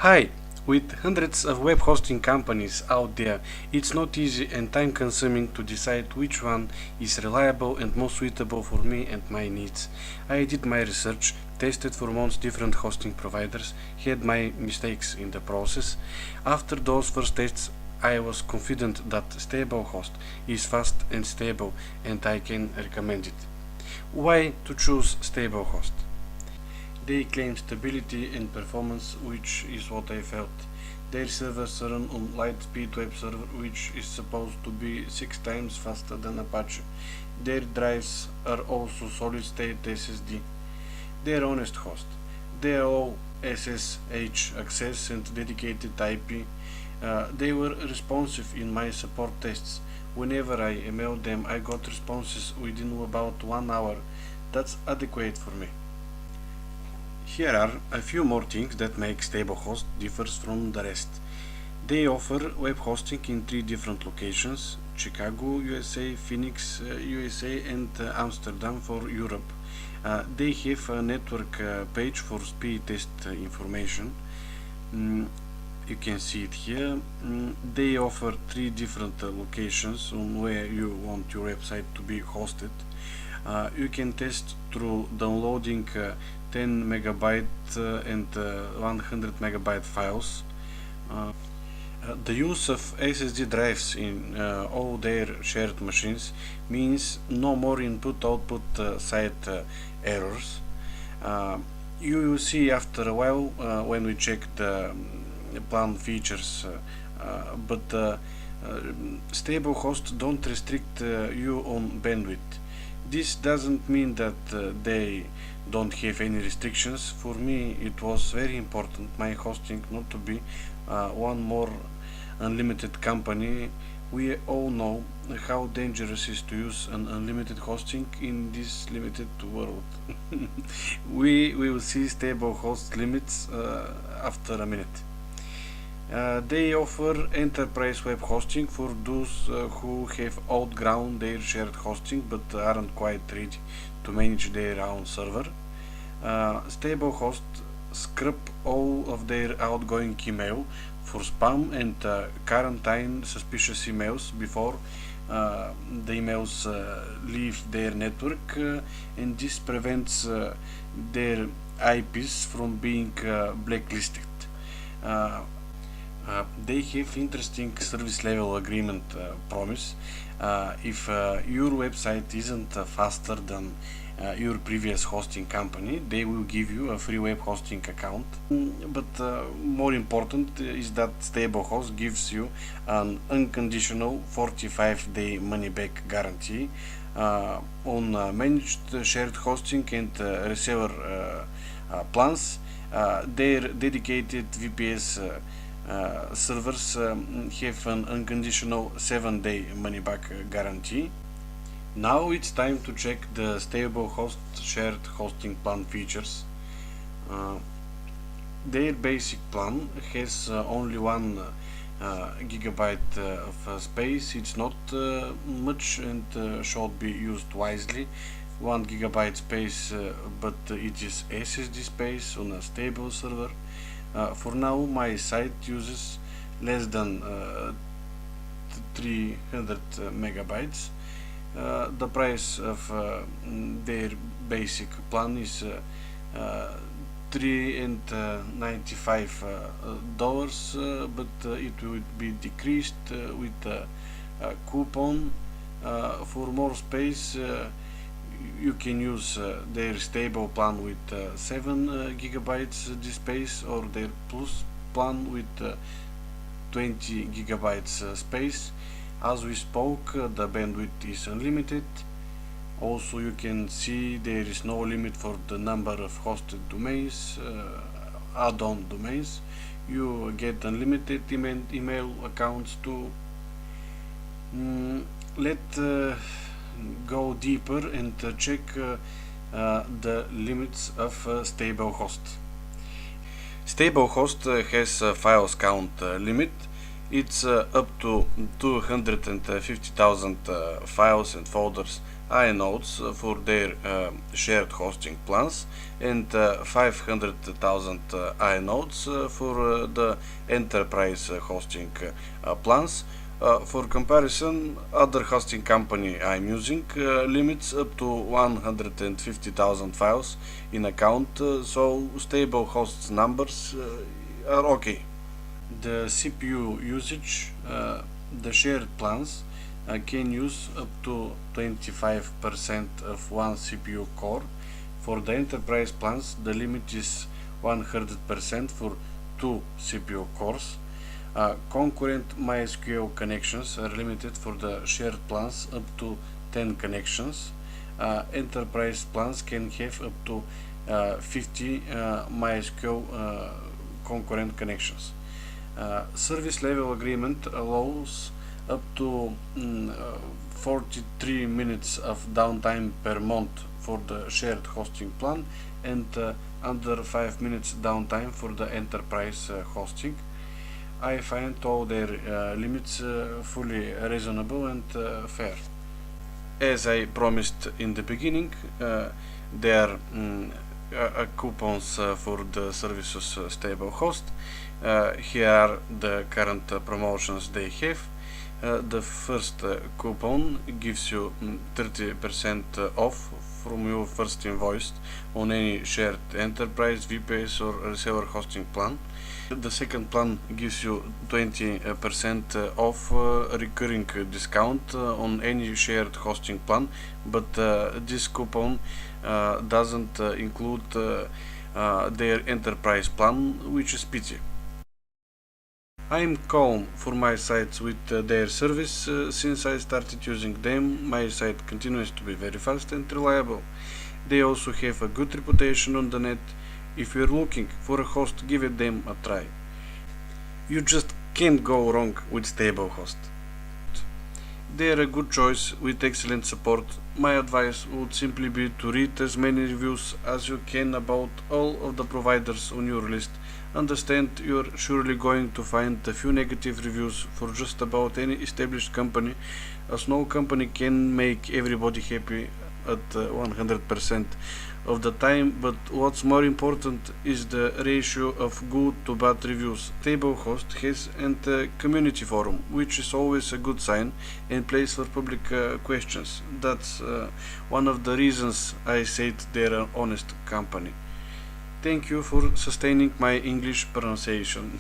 Hi! With hundreds of web hosting companies out there, it's not easy and time consuming to decide which one is reliable and most suitable for me and my needs. I did my research, tested for most different hosting providers, had my mistakes in the process. After those first tests, I was confident that Stablehost is fast and stable and I can recommend it. Why to choose Stablehost? They claim stability and performance, which is what I felt. Their servers run on light-speed web server, which is supposed to be 6 times faster than Apache. Their drives are also solid-state SSD. They're honest host. They allow SSH access and dedicated IP. They were responsive in my support tests. Whenever I emailed them, I got responses within about 1 hour. That's adequate for me. Here are a few more things that make Stablehost differs from the rest. They offer web hosting in 3 different locations: Chicago, USA, Phoenix, USA, and Amsterdam for Europe. They have a network page for speed test information. You can see it here. They offer 3 different locations on where you want your website to be hosted. You can test through downloading 10 megabyte and 100 megabyte files. The use of SSD drives in all their shared machines means no more input-output site errors. You will see after a while when we check the plan features, but Stablehost don't restrict you on bandwidth. This doesn't mean that they don't have any restrictions. For me, it was very important my hosting not to be one more unlimited company. We all know how dangerous it is to use an unlimited hosting in this limited world. We will see Stablehost limits after a minute. They offer enterprise web hosting for those who have outgrown their shared hosting but aren't quite ready to manage their own server. Stablehost scrub all of their outgoing email for spam and quarantine suspicious emails before the emails leave their network, and this prevents their IPs from being blacklisted. They have interesting service level agreement promise. If your website isn't faster than your previous hosting company, they will give you a free web hosting account. But more important is that Stablehost gives you an unconditional 45-day money-back guarantee on managed shared hosting and reseller plans. Their dedicated VPS servers have an unconditional 7-day money-back guarantee. Now it's time to check the Stablehost shared hosting plan features. Their basic plan has only 1 gigabyte of space. It's not much and should be used wisely. 1 gigabyte space, but it is SSD space on a stable server. For now, my site uses less than 300 megabytes. The price of their basic plan is $3.95, but it will be decreased with a coupon. For more space, you can use their stable plan with 7 gigabytes disk space, or their plus plan with 20 gigabytes space. As we spoke, the bandwidth is unlimited. Also, you can see there is no limit for the number of hosted domains, add-on domains. You get unlimited email accounts too. Let's go deeper and check the limits of Stablehost. Stablehost has a files count limit. It's up to 250,000 files and folders inodes for their shared hosting plans and 500,000 inodes for the enterprise hosting plans. For comparison, other hosting company I'm using limits up to 150,000 files in account, so Stablehost's numbers are okay. The CPU usage, the shared plans can use up to 25% of one CPU core. For the enterprise plans, the limit is 100% for two CPU cores. Concurrent MySQL connections are limited for the shared plans up to 10 connections. Enterprise plans can have up to 50 MySQL concurrent connections. Service level agreement allows up to 43 minutes of downtime per month for the shared hosting plan and under 5 minutes downtime for the enterprise hosting. I find all their limits fully reasonable and fair. As I promised in the beginning, there are coupons for the services Stablehost. Here are the current promotions they have. The first coupon gives you 30% off from your first invoice on any shared enterprise, VPS or reseller hosting plan. The second plan gives you 20% off recurring discount on any shared hosting plan, but this coupon doesn't include their enterprise plan, which is pity. I'm calm for my sites with their service. Since I started using them, my site continues to be very fast and reliable. They also have a good reputation on the net. If you're looking for a host, give it them a try. You just can't go wrong with Stablehost. They are a good choice with excellent support. My advice would simply be to read as many reviews as you can about all of the providers on your list. Understand you're surely going to find a few negative reviews for just about any established company. A small company can make everybody happy at 100% of the time, but what's more important is the ratio of good to bad reviews. Stablehost has a community forum, which is always a good sign and place for public questions. That's one of the reasons I said they're an honest company. Thank you for sustaining my English pronunciation.